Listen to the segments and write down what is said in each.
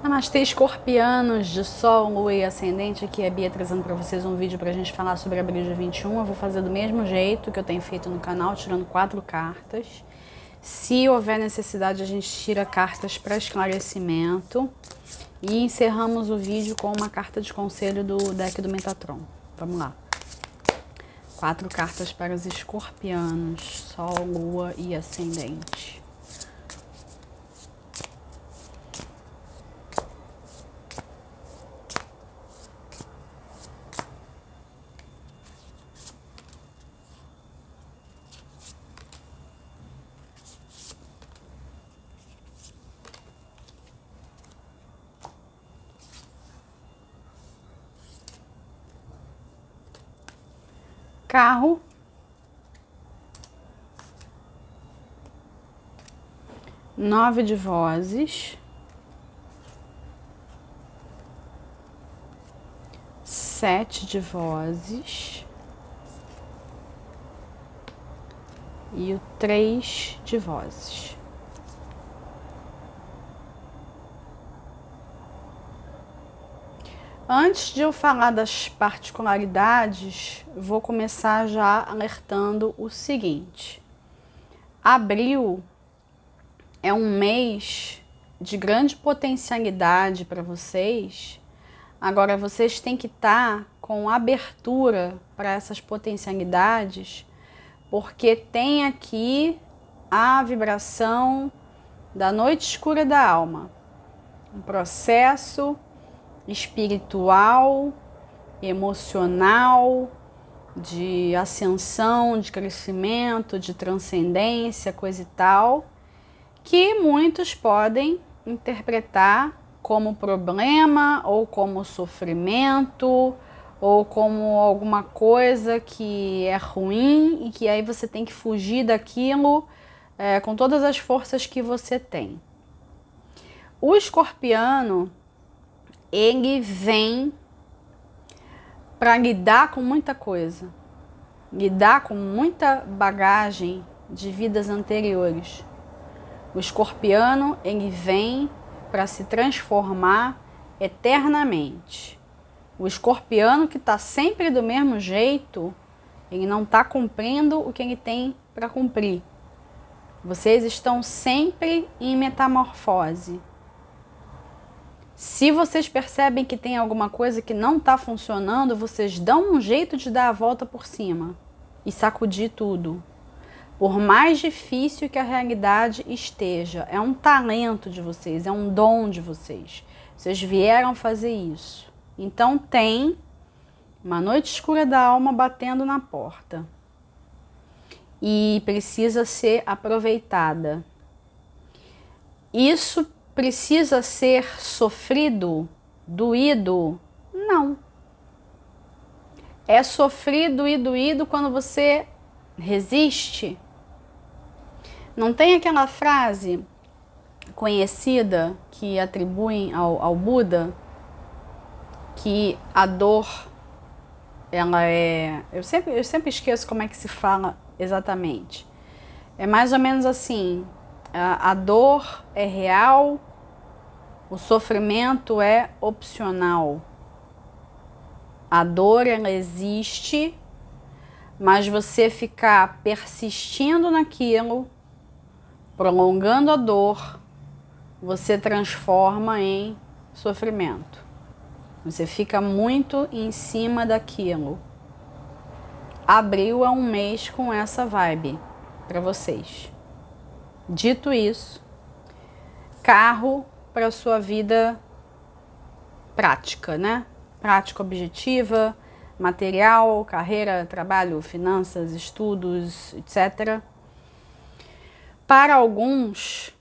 Namastê, escorpianos de Sol, Lua e Ascendente. Aqui é a Bia trazendo para vocês um vídeo para a gente falar sobre abril de 21. Eu vou fazer do mesmo jeito que eu tenho feito no canal, tirando 4 cartas. Se houver necessidade, a gente tira cartas para esclarecimento. E encerramos o vídeo com uma carta de conselho do deck do Metatron. Vamos lá. 4 cartas para os escorpianos, Sol, Lua e Ascendente. Carro, 9 de vozes, 7 de vozes e o 3 de vozes. Antes de eu falar das particularidades, vou começar já alertando o seguinte. Abril é um mês de grande potencialidade para vocês. Agora, vocês têm que estar com abertura para essas potencialidades, porque tem aqui a vibração da noite escura da alma. Um processo espiritual, emocional, de ascensão, de crescimento, de transcendência, coisa e tal, que muitos podem interpretar como problema ou como sofrimento ou como alguma coisa que é ruim e que aí você tem que fugir daquilo com todas as forças que você tem. O escorpiano, ele vem para lidar com muita coisa, lidar com muita bagagem de vidas anteriores. O escorpiano, ele vem para se transformar eternamente. O escorpiano que está sempre do mesmo jeito, ele não está cumprindo o que ele tem para cumprir. Vocês estão sempre em metamorfose. Se vocês percebem que tem alguma coisa que não está funcionando, vocês dão um jeito de dar a volta por cima e sacudir tudo. Por mais difícil que a realidade esteja, é um talento de vocês, é um dom de vocês. Vocês vieram fazer isso. Então tem uma noite escura da alma batendo na porta e precisa ser aproveitada. Isso precisa ser sofrido, doído? Não. É sofrido e doído quando você resiste. Não tem aquela frase conhecida que atribuem ao Buda, que a dor, ela é... Eu sempre esqueço como é que se fala exatamente. É mais ou menos assim, a dor é real, o sofrimento é opcional. A dor, ela existe, mas você ficar persistindo naquilo, prolongando a dor, você transforma em sofrimento. Você fica muito em cima daquilo. Abril é um mês com essa vibe para vocês. Dito isso, carro para sua vida prática, né? Prática objetiva, material, carreira, trabalho, finanças, estudos, etc. Para alguns,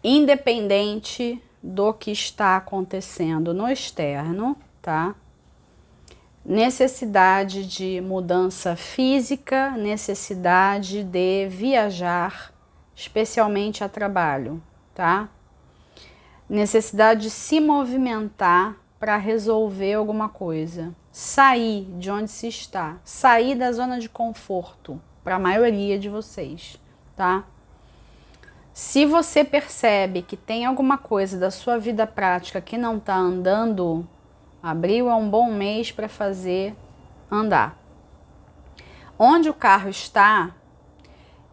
independente do que está acontecendo no externo, tá? Necessidade de mudança física, necessidade de viajar, especialmente a trabalho, tá? Necessidade de se movimentar para resolver alguma coisa. Sair de onde se está, sair da zona de conforto para a maioria de vocês, tá? Se você percebe que tem alguma coisa da sua vida prática que não está andando, abril é um bom mês para fazer andar. Onde o carro está,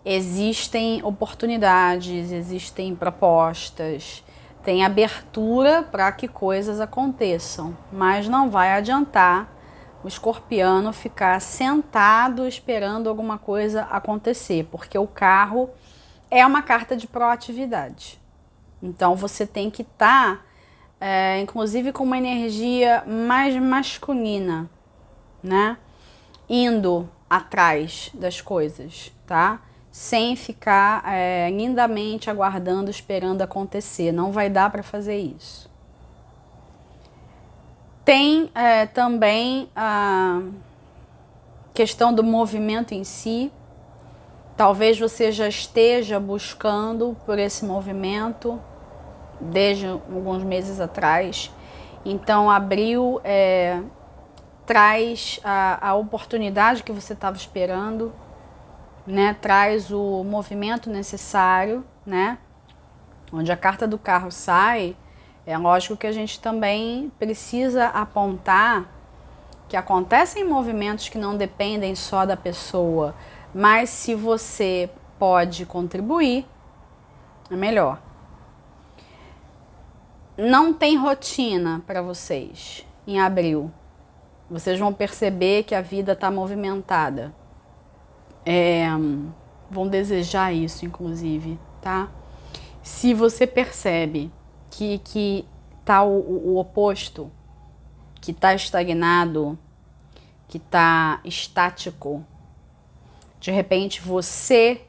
existem oportunidades, existem propostas, tem abertura para que coisas aconteçam, mas não vai adiantar o escorpiano ficar sentado esperando alguma coisa acontecer, porque o carro é uma carta de proatividade. Então você tem que estar, inclusive, com uma energia mais masculina, né? Indo atrás das coisas, tá? Sem ficar lindamente aguardando, esperando acontecer. Não vai dar para fazer isso. Tem também a questão do movimento em si. Talvez você já esteja buscando por esse movimento desde alguns meses atrás. Então, abril traz a oportunidade que você estava esperando, né? Traz o movimento necessário, né? Onde a carta do carro sai, é lógico que a gente também precisa apontar que acontecem movimentos que não dependem só da pessoa, mas se você pode contribuir, é melhor. Não tem rotina para vocês em abril. Vocês vão perceber que a vida está movimentada. Vão desejar isso, inclusive, tá? Se você percebe que tá o oposto, que está estagnado, que está estático, de repente você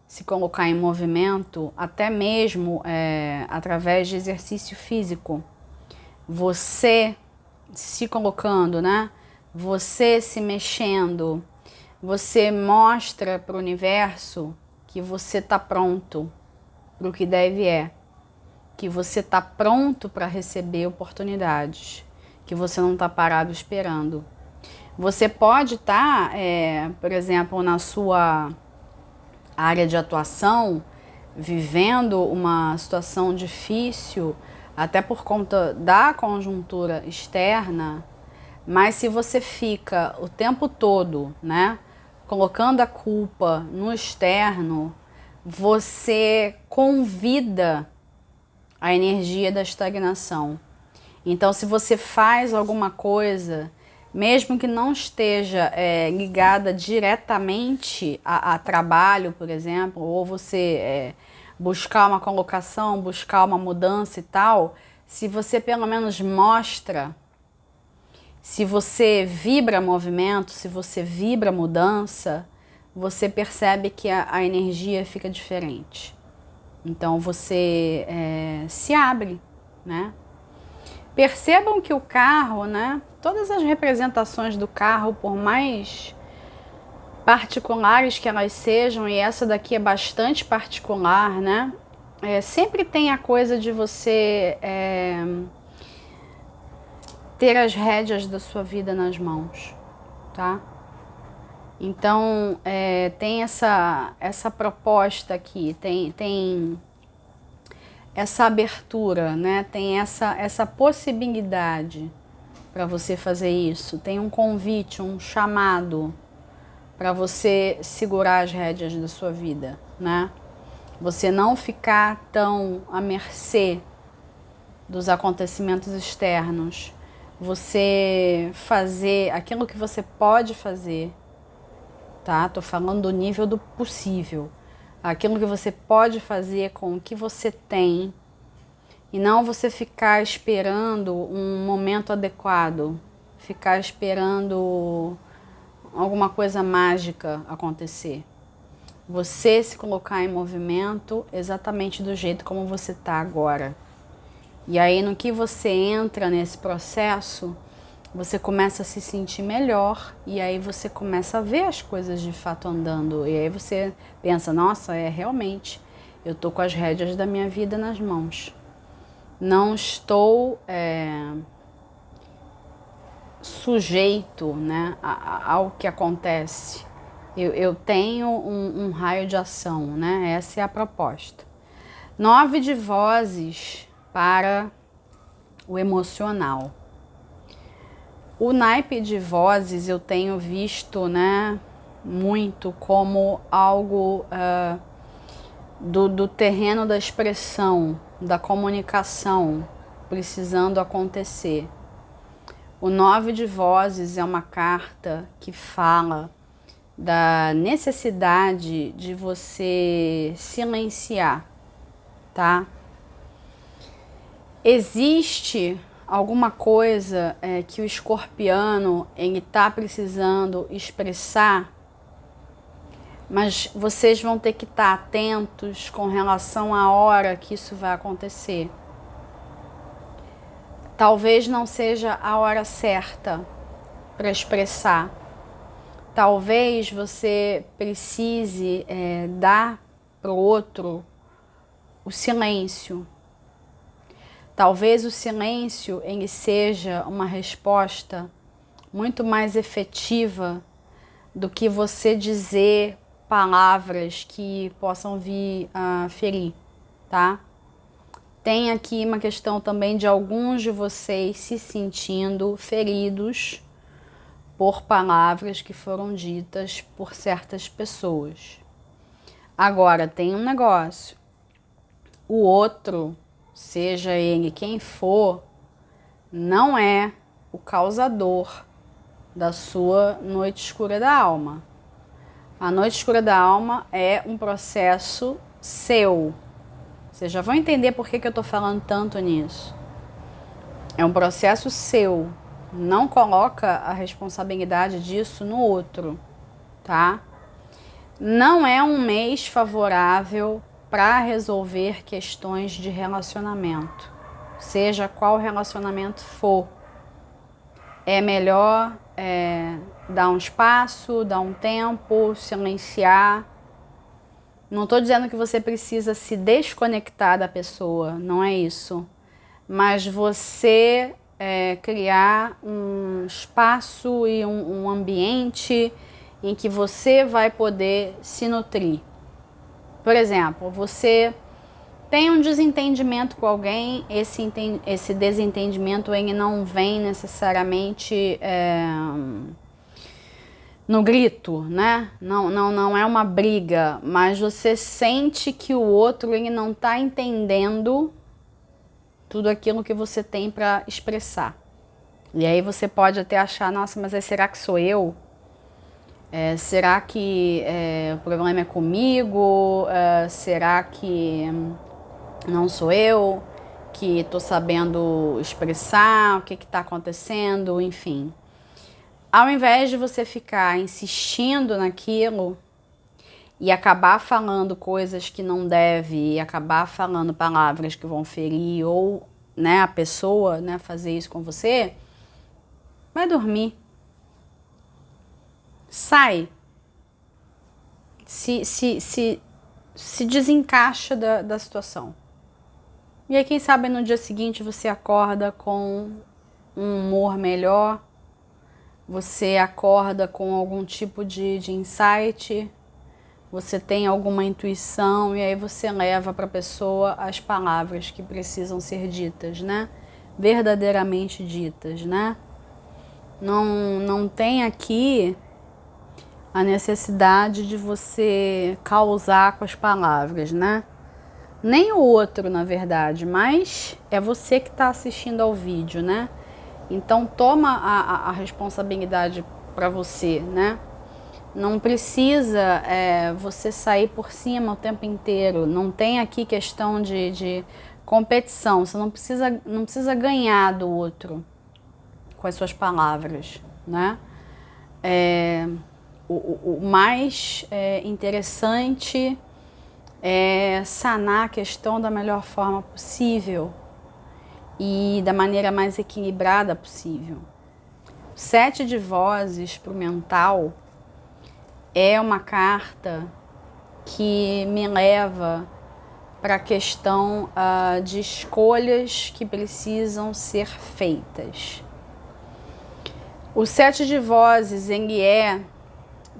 se colocar em movimento, até mesmo através de exercício físico, você se colocando, né? Você se mexendo, você mostra para o universo que você está pronto para o que deve que você está pronto para receber oportunidades, que você não está parado esperando. Você pode estar, por exemplo, na sua área de atuação, vivendo uma situação difícil, até por conta da conjuntura externa, mas se você fica o tempo todo, né, colocando a culpa no externo, você convida a energia da estagnação. Então, se você faz alguma coisa, mesmo que não esteja ligada diretamente a trabalho, por exemplo, ou você buscar uma colocação, buscar uma mudança e tal, se você pelo menos mostra, se você vibra movimento, se você vibra mudança, você percebe que a energia fica diferente. Então você se abre, né? Percebam que o carro, né? Todas as representações do carro, por mais particulares que elas sejam, e essa daqui é bastante particular, né? Sempre tem a coisa de você ter as rédeas da sua vida nas mãos, tá? Então, tem essa proposta aqui, tem essa abertura, né? Tem essa possibilidade para você fazer isso. Tem um convite, um chamado para você segurar as rédeas da sua vida, né? Você não ficar tão à mercê dos acontecimentos externos. Você fazer aquilo que você pode fazer, tá? Tô falando do nível do possível. Aquilo que você pode fazer com o que você tem, e não você ficar esperando um momento adequado, ficar esperando alguma coisa mágica acontecer. Você se colocar em movimento exatamente do jeito como você está agora. E aí, no que você entra nesse processo, você começa a se sentir melhor, e aí você começa a ver as coisas de fato andando. E aí você pensa, nossa, realmente, eu tô com as rédeas da minha vida nas mãos. Não estou sujeito, né, ao que acontece. Eu tenho um raio de ação, né? Essa é a proposta. 9 de vozes para o emocional. O naipe de vozes eu tenho visto, né, muito como algo do terreno da expressão, da comunicação precisando acontecer. O 9 de vozes é uma carta que fala da necessidade de você silenciar, tá? Existe alguma coisa que o escorpiano ele tá precisando expressar, mas vocês vão ter que estar atentos com relação à hora que isso vai acontecer. Talvez não seja a hora certa para expressar. Talvez você precise dar para o outro o silêncio. Talvez o silêncio ele seja uma resposta muito mais efetiva do que você dizer palavras que possam vir a ferir, tá? Tem aqui uma questão também de alguns de vocês se sentindo feridos por palavras que foram ditas por certas pessoas. Agora, tem um negócio. O outro, seja ele quem for, não é o causador da sua noite escura da alma. A noite escura da alma é um processo seu. Vocês já vão entender por que eu estou falando tanto nisso. É um processo seu. Não coloca a responsabilidade disso no outro, tá? Não é um mês favorável para resolver questões de relacionamento. Seja qual relacionamento for. É melhor dar um espaço, dar um tempo, silenciar. Não estou dizendo que você precisa se desconectar da pessoa, não é isso. Mas você criar um espaço e um ambiente em que você vai poder se nutrir. Por exemplo, você tem um desentendimento com alguém, esse desentendimento ele não vem necessariamente no grito, né? Não é uma briga, mas você sente que o outro ele não está entendendo tudo aquilo que você tem para expressar. E aí você pode até achar, nossa, mas será que sou eu? Será que o problema é comigo? Será que não sou eu que estou sabendo expressar o que está acontecendo? Enfim. Ao invés de você ficar insistindo naquilo e acabar falando coisas que não deve, e acabar falando palavras que vão ferir, ou né, a pessoa fazer isso com você, vai dormir. Sai. Se desencaixa da situação. E aí, quem sabe no dia seguinte você acorda com um humor melhor, você acorda com algum tipo de insight, você tem alguma intuição e aí você leva para a pessoa as palavras que precisam ser ditas, né? Verdadeiramente ditas, né? Não tem aqui a necessidade de você causar com as palavras, né? Nem o outro, na verdade, mas é você que está assistindo ao vídeo, né? Então toma a responsabilidade para você, né? Não precisa você sair por cima o tempo inteiro. Não tem aqui questão de competição. Você não precisa ganhar do outro com as suas palavras, né? O mais interessante é sanar a questão da melhor forma possível e da maneira mais equilibrada possível. 7 de vozes para o mental é uma carta que me leva para a questão de escolhas que precisam ser feitas. O 7 de vozes ele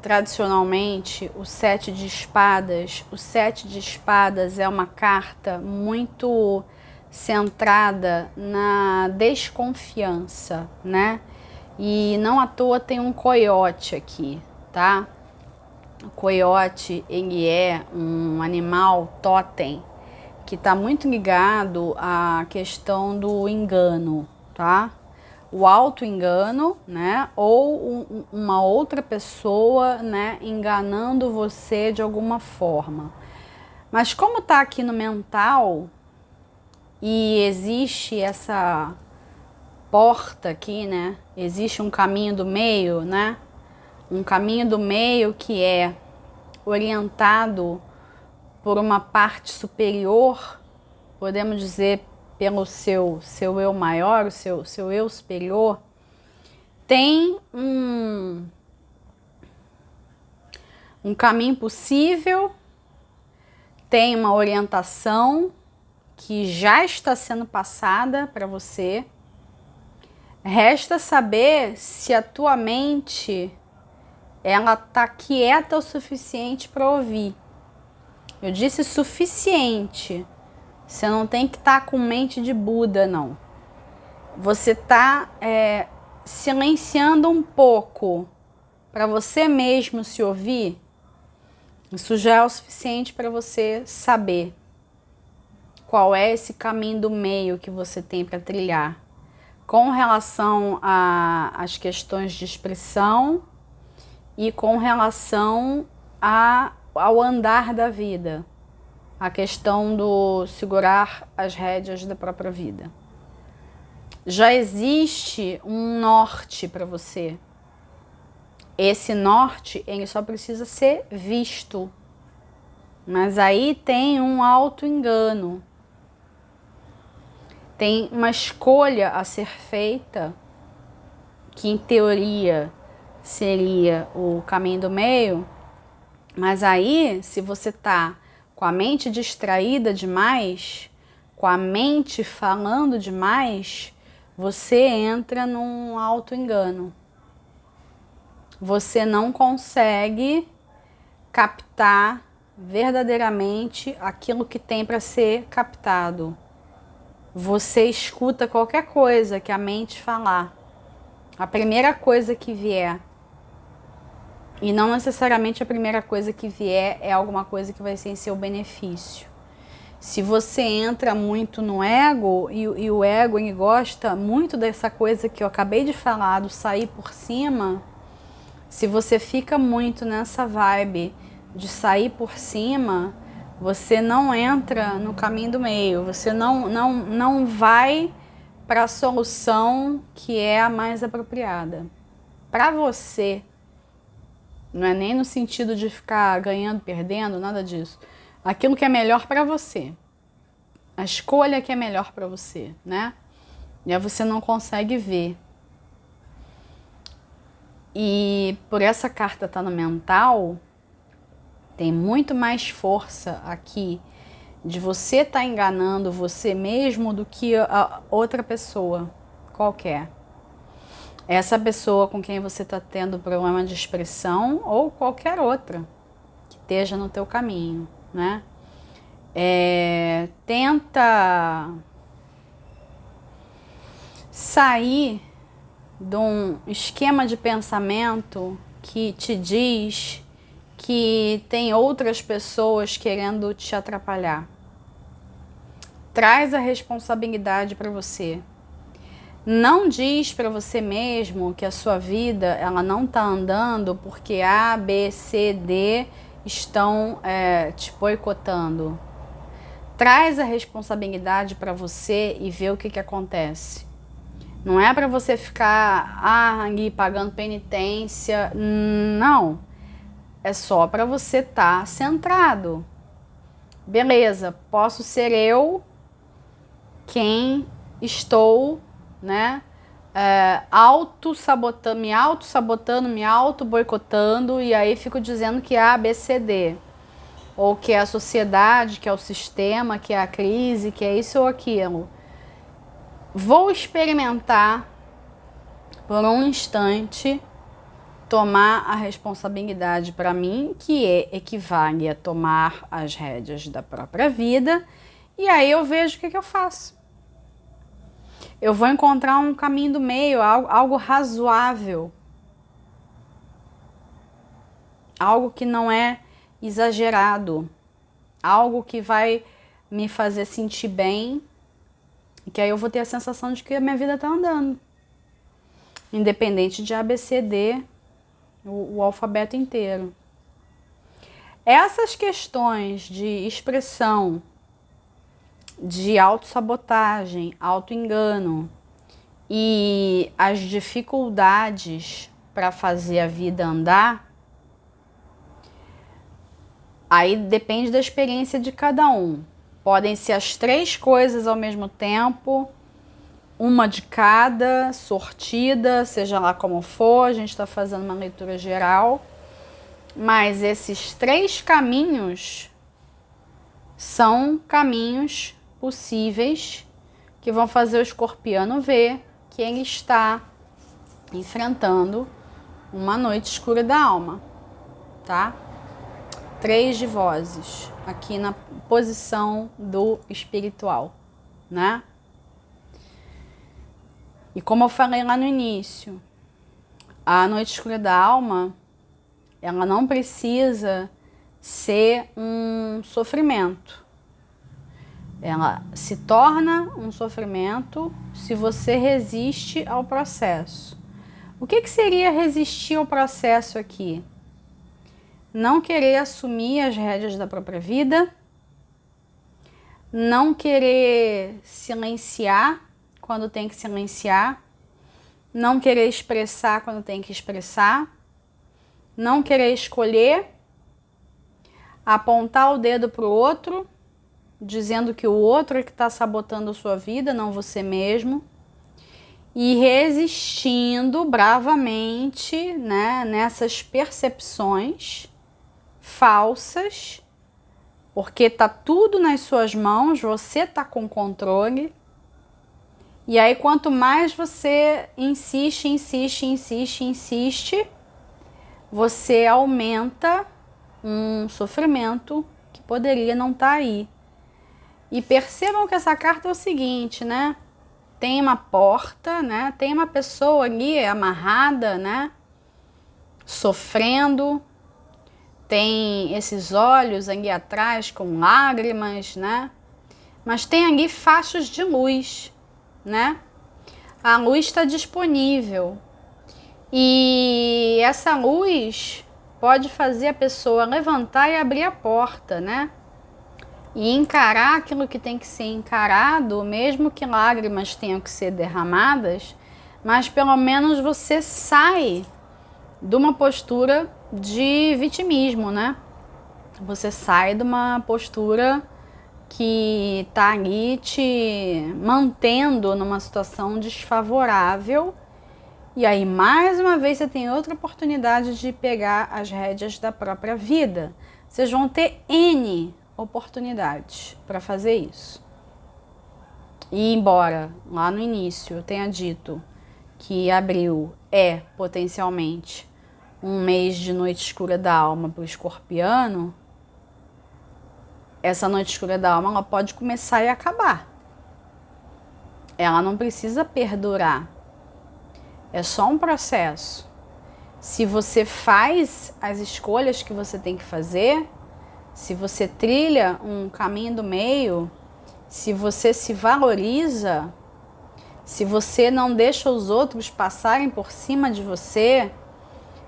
tradicionalmente o Sete de Espadas. O Sete de Espadas é uma carta muito centrada na desconfiança, né? E não à toa tem um coiote aqui, tá? O coiote, ele é um animal totem que está muito ligado à questão do engano, tá? O auto-engano, né? Ou uma outra pessoa, né, enganando você de alguma forma. Mas como tá aqui no mental e existe essa porta aqui, né? Existe um caminho do meio, né? Um caminho do meio que é orientado por uma parte superior, podemos dizer pelo seu eu maior, o seu eu superior, tem um caminho possível, tem uma orientação que já está sendo passada para você. Resta saber se a tua mente ela tá quieta o suficiente para ouvir. Eu disse suficiente. Você não tem que estar com mente de Buda, não. Você está silenciando um pouco para você mesmo se ouvir. Isso já é o suficiente para você saber qual é esse caminho do meio que você tem para trilhar. Com relação às questões de expressão e com relação ao andar da vida. A questão do segurar as rédeas da própria vida. Já existe um norte para você. Esse norte, ele só precisa ser visto. Mas aí tem um auto-engano. Tem uma escolha a ser feita, que em teoria seria o caminho do meio. Mas aí, se você tá com a mente distraída demais, com a mente falando demais, você entra num auto-engano. Você não consegue captar verdadeiramente aquilo que tem para ser captado. Você escuta qualquer coisa que a mente falar. A primeira coisa que vier. E não necessariamente a primeira coisa que vier é alguma coisa que vai ser em seu benefício. Se você entra muito no ego, e o ego ele gosta muito dessa coisa que eu acabei de falar, do sair por cima, se você fica muito nessa vibe de sair por cima, você não entra no caminho do meio, você não vai para a solução que é a mais apropriada. Para você, não é nem no sentido de ficar ganhando, perdendo, nada disso. Aquilo que é melhor para você. A escolha que é melhor para você, né? E aí você não consegue ver. E por essa carta estar no mental, tem muito mais força aqui de você estar enganando você mesmo do que a outra pessoa qualquer. Essa pessoa com quem você está tendo problema de expressão ou qualquer outra que esteja no teu caminho, né? Tenta sair de um esquema de pensamento que te diz que tem outras pessoas querendo te atrapalhar. Traz a responsabilidade para você. Não diz para você mesmo que a sua vida ela não está andando porque A, B, C, D estão te boicotando. Traz a responsabilidade para você e vê o que acontece. Não é para você ficar ali pagando penitência, não. É só para você estar centrado. Beleza, posso ser eu quem estou, né, me auto-sabotando, me auto-boicotando, e aí fico dizendo que é A, B, C, D. Ou que é a sociedade, que é o sistema, que é a crise, que é isso ou aquilo. Vou experimentar por um instante tomar a responsabilidade para mim, que equivale a tomar as rédeas da própria vida, e aí eu vejo o que eu faço. Eu vou encontrar um caminho do meio, algo razoável, algo que não é exagerado, algo que vai me fazer sentir bem, e que aí eu vou ter a sensação de que a minha vida está andando, independente de A, B, C, D, o alfabeto inteiro. Essas questões de expressão, de autossabotagem, autoengano e as dificuldades para fazer a vida andar, aí depende da experiência de cada um. Podem ser as 3 coisas ao mesmo tempo, uma de cada, sortida, seja lá como for, a gente está fazendo uma leitura geral, mas esses 3 caminhos são caminhos possíveis que vão fazer o escorpiano ver que ele está enfrentando uma noite escura da alma, tá? 3 de vozes aqui na posição do espiritual, né? E como eu falei lá no início, a noite escura da alma, ela não precisa ser um sofrimento. Ela se torna um sofrimento se você resiste ao processo. O que seria resistir ao processo aqui? Não querer assumir as rédeas da própria vida, não querer silenciar quando tem que silenciar, não querer expressar quando tem que expressar, não querer escolher, apontar o dedo para o outro, dizendo que o outro é que está sabotando a sua vida, não você mesmo, e resistindo bravamente, né, nessas percepções falsas, porque tá tudo nas suas mãos, você tá com controle. E aí quanto mais você insiste, você aumenta um sofrimento que poderia não estar aí. E percebam que essa carta é o seguinte, né? Tem uma porta, né? Tem uma pessoa ali amarrada, né? Sofrendo. Tem esses olhos ali atrás com lágrimas, né? Mas tem ali fachos de luz, né? A luz está disponível. E essa luz pode fazer a pessoa levantar e abrir a porta, né? E encarar aquilo que tem que ser encarado, mesmo que lágrimas tenham que ser derramadas, mas pelo menos você sai de uma postura de vitimismo, né? Você sai de uma postura que tá ali te mantendo numa situação desfavorável. E aí, mais uma vez, você tem outra oportunidade de pegar as rédeas da própria vida. Vocês vão ter N oportunidades para fazer isso. E embora lá no início eu tenha dito que abril é potencialmente um mês de noite escura da alma para o escorpiano, essa noite escura da alma ela pode começar e acabar. Ela não precisa perdurar. É só um processo. Se você faz as escolhas que você tem que fazer, se você trilha um caminho do meio, se você se valoriza, se você não deixa os outros passarem por cima de você,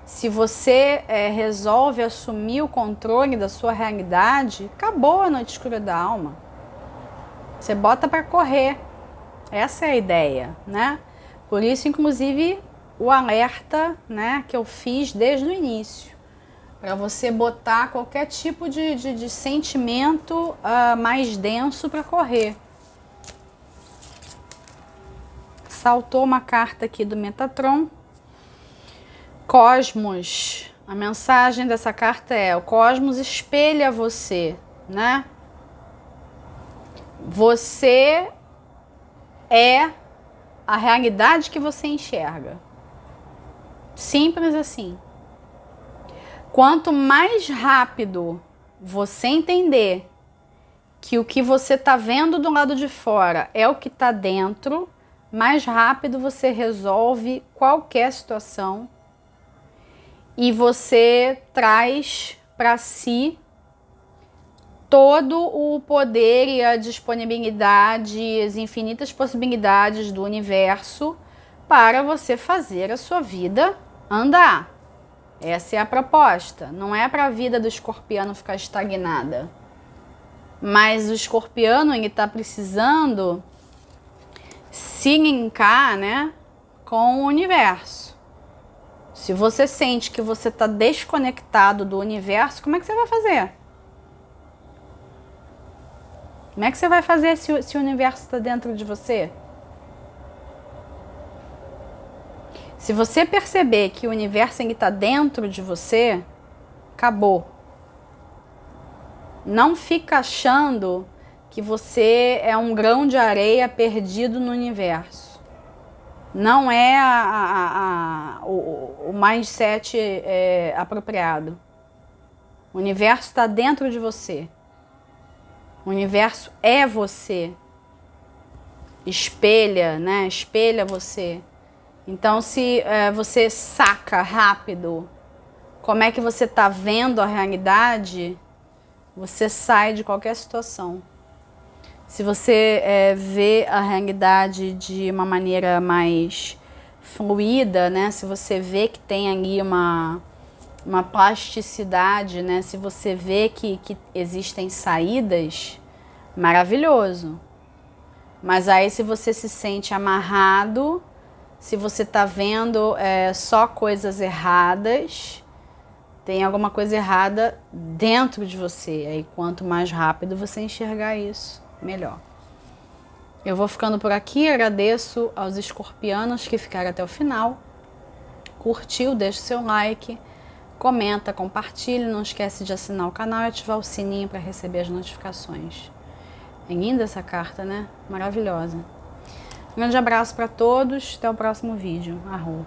se você resolve assumir o controle da sua realidade, acabou a noite escura da alma. Você bota para correr. Essa é a ideia, né? Por isso, inclusive, o alerta, né, que eu fiz desde o início. Para você botar qualquer tipo de sentimento mais denso para correr. Saltou uma carta aqui do Metatron. Cosmos. A mensagem dessa carta é: o cosmos espelha você, né? Você é a realidade que você enxerga. Simples assim. Quanto mais rápido você entender que o que você está vendo do lado de fora é o que está dentro, mais rápido você resolve qualquer situação e você traz para si todo o poder e a disponibilidade, as infinitas possibilidades do universo para você fazer a sua vida andar. Essa é a proposta. Não é para a vida do escorpiano ficar estagnada. Mas o escorpiano está precisando se linkar, né, com o universo. Se você sente que você está desconectado do universo, como é que você vai fazer? Como é que você vai fazer se o universo está dentro de você? Se você perceber que o universo está dentro de você, acabou. Não fica achando que você é um grão de areia perdido no universo. Não é o mindset apropriado. O universo está dentro de você. O universo é você. Espelha, né? Espelha você. Então, se você saca rápido como é que você está vendo a realidade, você sai de qualquer situação. Se você vê a realidade de uma maneira mais fluida, né? Se você vê que tem ali uma plasticidade, né? Se você vê que existem saídas, maravilhoso. Mas aí se você se sente amarrado, se você está vendo só coisas erradas, tem alguma coisa errada dentro de você. Aí quanto mais rápido você enxergar isso, melhor. Eu vou ficando por aqui, agradeço aos escorpianos que ficaram até o final. Curtiu, deixa o seu like, comenta, compartilhe, não esquece de assinar o canal e ativar o sininho para receber as notificações. É linda essa carta, né? Maravilhosa. Um grande abraço para todos, até o próximo vídeo. Arro.